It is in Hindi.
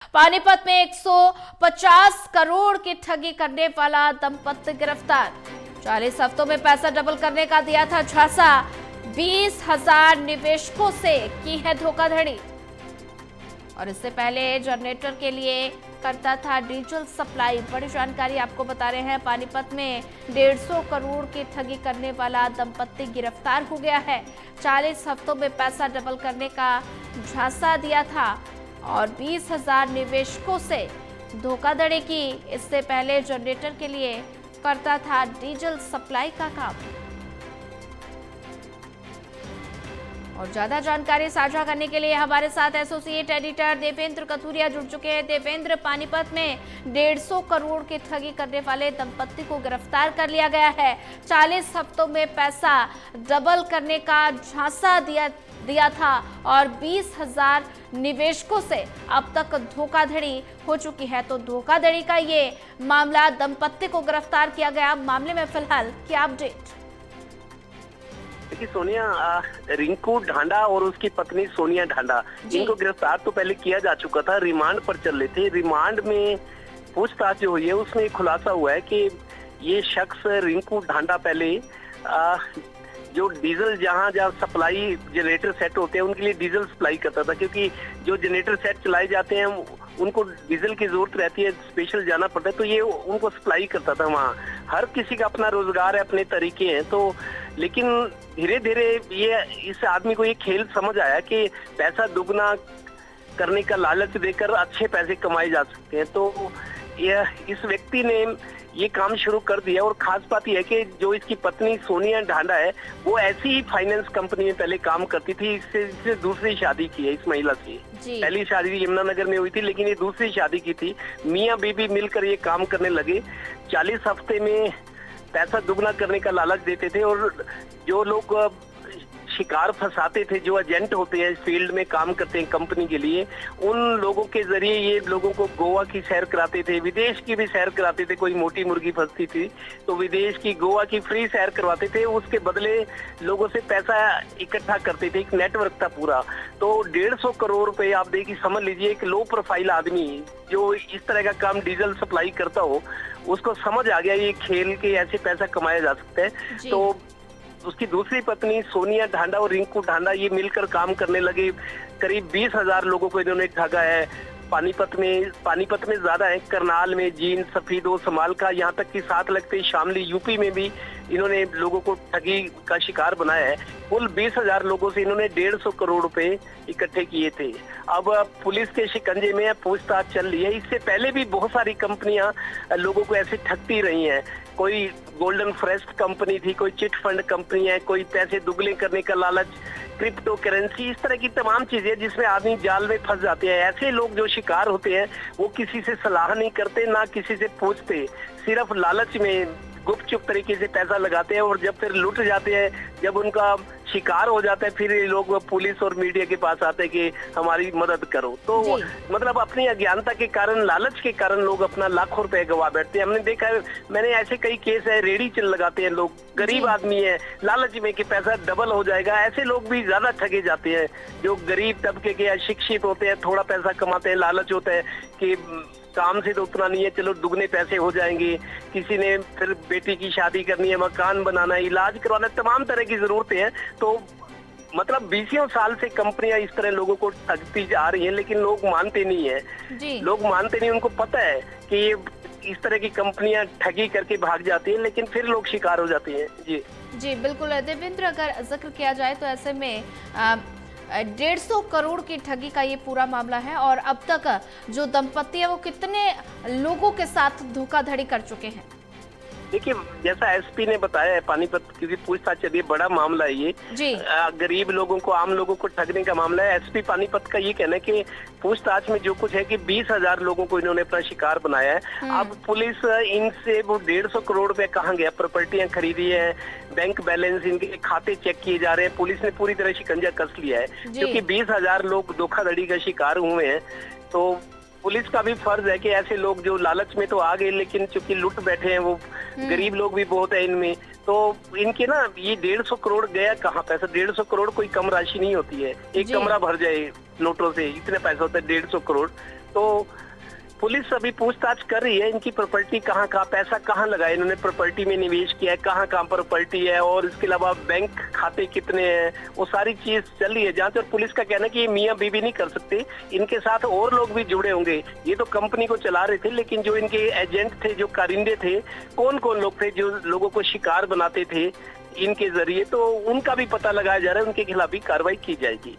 पानीपत में 150 करोड़ की ठगी करने वाला दंपत्ति गिरफ्तार। 40 हफ्तों में पैसा डबल करने का दिया था झांसा। 20,000 निवेशकों से की है धोखाधड़ी। और इससे पहले जनरेटर के लिए करता था डीजल सप्लाई। बड़ी जानकारी आपको बता रहे हैं। पानीपत में 150 करोड़ की ठगी करने वाला दंपत्ति गिरफ्तार हो गया है। 40 हफ्तों में पैसा डबल करने का झांसा दिया था और 20,000 निवेशकों से धोखाधड़ी की। इससे पहले जनरेटर के लिए करता था डीजल सप्लाई का काम। और ज्यादा जानकारी साझा करने के लिए हमारे साथ एसोसिएट एडिटर देवेंद्र कथुरिया जुड़ चुके हैं। देवेंद्र, पानीपत में 150 करोड़ की ठगी करने वाले दंपत्ति को गिरफ्तार कर लिया गया है। 40 हफ्तों में पैसा डबल करने का झांसा दिया था और 20,000 निवेशकों से अब तक धोखाधड़ी हो चुकी है। तो धोखाधड़ी का ये मामला, दंपत्ति को गिरफ्तार किया गया। मामले में फिलहाल क्या अपडेट? देखिए सोनिया, रिंकू ढांडा और उसकी पत्नी सोनिया ढांडा, इनको गिरफ्तार तो पहले किया जा चुका था। रिमांड पर चल रहे थे। रिमांड में पूछताछ जो हुई है उसमें खुलासा हुआ है कि ये शख्स रिंकू ढांडा पहले जो डीजल जहाँ सप्लाई जनरेटर सेट होते हैं उनके लिए डीजल सप्लाई करता था, क्योंकि जो जनरेटर सेट चलाए जाते हैं उनको डीजल की जरूरत रहती है, स्पेशल जाना पड़ता है, तो ये उनको सप्लाई करता था वहाँ। हर किसी का अपना रोजगार है, अपने तरीके हैं। तो लेकिन धीरे धीरे ये इस आदमी को ये खेल समझ आया कि पैसा दुगना करने का लालच देकर अच्छे पैसे कमाए जा सकते हैं। तो इस व्यक्ति ने ये काम शुरू कर दिया। और खास बात यह है कि जो इसकी पत्नी सोनिया ढांडा है वो ऐसी ही फाइनेंस कंपनी में पहले काम करती थी। इससे दूसरी शादी की है इस महिला से। पहली शादी यमुनानगर में हुई थी, लेकिन ये दूसरी शादी की थी। मियाँ बीबी मिलकर ये काम करने लगे। 40 हफ्ते में पैसा दुगना करने का लालच देते थे। और जो लोग शिकार फंसाते थे, जो एजेंट होते हैं फील्ड में काम करते हैं कंपनी के लिए, उन लोगों के जरिए ये लोगों को गोवा की सैर कराते थे, विदेश की भी सैर कराते थे। कोई मोटी मुर्गी फंसती थी तो विदेश की, गोवा की फ्री सैर करवाते थे। उसके बदले लोगों से पैसा इकट्ठा करते थे। एक नेटवर्क था पूरा। तो 150 करोड़ रुपए आप देखिए, समझ लीजिए एक लो प्रोफाइल आदमी जो इस तरह का काम डीजल सप्लाई करता हो, उसको समझ आ गया ये खेल के ऐसे पैसा कमाया जा सकता है। तो उसकी दूसरी पत्नी सोनिया ढांडा और रिंकू ढांडा ये मिलकर काम करने लगे। करीब 20,000 लोगों को इन्होंने ठगा है। पानीपत में ज्यादा है, करनाल में, जींद, सफीदो, समालखा, यहाँ तक कि साथ लगते शामली यूपी में भी इन्होंने लोगों को ठगी का शिकार बनाया है। कुल 20,000 लोगों से इन्होंने 150 करोड़ रुपए इकट्ठे किए थे। अब पुलिस के शिकंजे में पूछताछ चल रही है। इससे पहले भी बहुत सारी कंपनियां लोगों को ऐसे ठगती रही हैं। कोई गोल्डन फ्रेस्ट कंपनी थी, कोई चिट फंड कंपनी है, कोई पैसे दुगने करने का लालच, क्रिप्टो करेंसी, इस तरह की तमाम चीजें जिसमें आदमी जाल में फंस जाते हैं। ऐसे लोग जो शिकार होते हैं वो किसी से सलाह नहीं करते, ना किसी से पूछते, सिर्फ लालच में गुपचुप तरीके से पैसा लगाते हैं। और जब फिर लुट जाते हैं, जब उनका शिकार हो जाता है, फिर ये लोग पुलिस और मीडिया के पास आते हैं कि हमारी मदद करो। तो मतलब अपनी अज्ञानता के कारण, लालच के कारण लोग अपना लाखों रुपए गवा बैठते हैं। हमने देखा है, मैंने ऐसे कई केस है, रेडी चल लगाते हैं लोग, गरीब आदमी है, लालच में कि पैसा डबल हो जाएगा। ऐसे लोग भी ज्यादा ठगे जाते हैं। जो गरीब तबके के अशिक्षित होते हैं, थोड़ा पैसा कमाते हैं, लालच होता है कि काम से तो उतना नहीं है, चलो दुगने पैसे हो जाएंगे। किसी ने फिर बेटी की शादी करनी है, मकान बनाना है, इलाज करवाना है, तमाम तरह की जरूरतें हैं। तो मतलब 20 साल से कंपनियां इस तरह लोगों को ठगती आ रही हैं, लेकिन लोग मानते नहीं है। लोग मानते नहीं, उनको पता है कि ये इस तरह की कंपनियां ठगी करके भाग जाती हैं, लेकिन फिर लोग शिकार हो जाते हैं। जी बिल्कुल देवेंद्र, अगर जिक्र किया जाए तो ऐसे में 150 करोड़ की ठगी का ये पूरा मामला है। और अब तक जो दंपत्ति है वो कितने लोगों के साथ धोखाधड़ी कर चुके हैं? देखिए, जैसा एसपी ने बताया है, पानीपत क्योंकि पूछताछ चलिए, बड़ा मामला है ये। गरीब लोगों को, आम लोगों को ठगने का मामला है। एसपी पानीपत का ये कहना है कि पूछताछ में जो कुछ है कि 20,000 लोगों को इन्होंने अपना शिकार बनाया है। अब पुलिस इनसे वो 150 करोड़ रुपए कहाँ गया, प्रॉपर्टियां खरीदी है, बैंक बैलेंस, इनके खाते चेक किए जा रहे हैं। पुलिस ने पूरी तरह शिकंजा कस लिया है, क्योंकि 20,000 लोग धोखाधड़ी का शिकार हुए हैं। तो पुलिस का भी फर्ज है कि ऐसे लोग जो लालच में तो आ गए, लेकिन चूंकि लुट बैठे हैं, वो गरीब लोग भी बहुत है इनमें, तो इनके ना ये 150 करोड़ गया कहाँ पैसा? 150 करोड़ कोई कम राशि नहीं होती है। एक कमरा भर जाए नोटों से, इतने पैसा होता है 150 करोड़। तो पुलिस अभी पूछताछ कर रही है, इनकी प्रॉपर्टी कहाँ पैसा कहाँ लगा है, इन्होंने प्रॉपर्टी में निवेश किया है, कहाँ प्रॉपर्टी है, और इसके अलावा बैंक खाते कितने हैं, वो सारी चीज चल रही है जांच। और पुलिस का कहना है कि ये मियां बीवी नहीं कर सकते, इनके साथ और लोग भी जुड़े होंगे। ये तो कंपनी को चला रहे थे, लेकिन जो इनके एजेंट थे, जो कारिंदे थे, कौन कौन लोग थे जो लोगों को शिकार बनाते थे इनके जरिए, तो उनका भी पता लगाया जा रहा है, उनके खिलाफ भी कार्रवाई की जाएगी।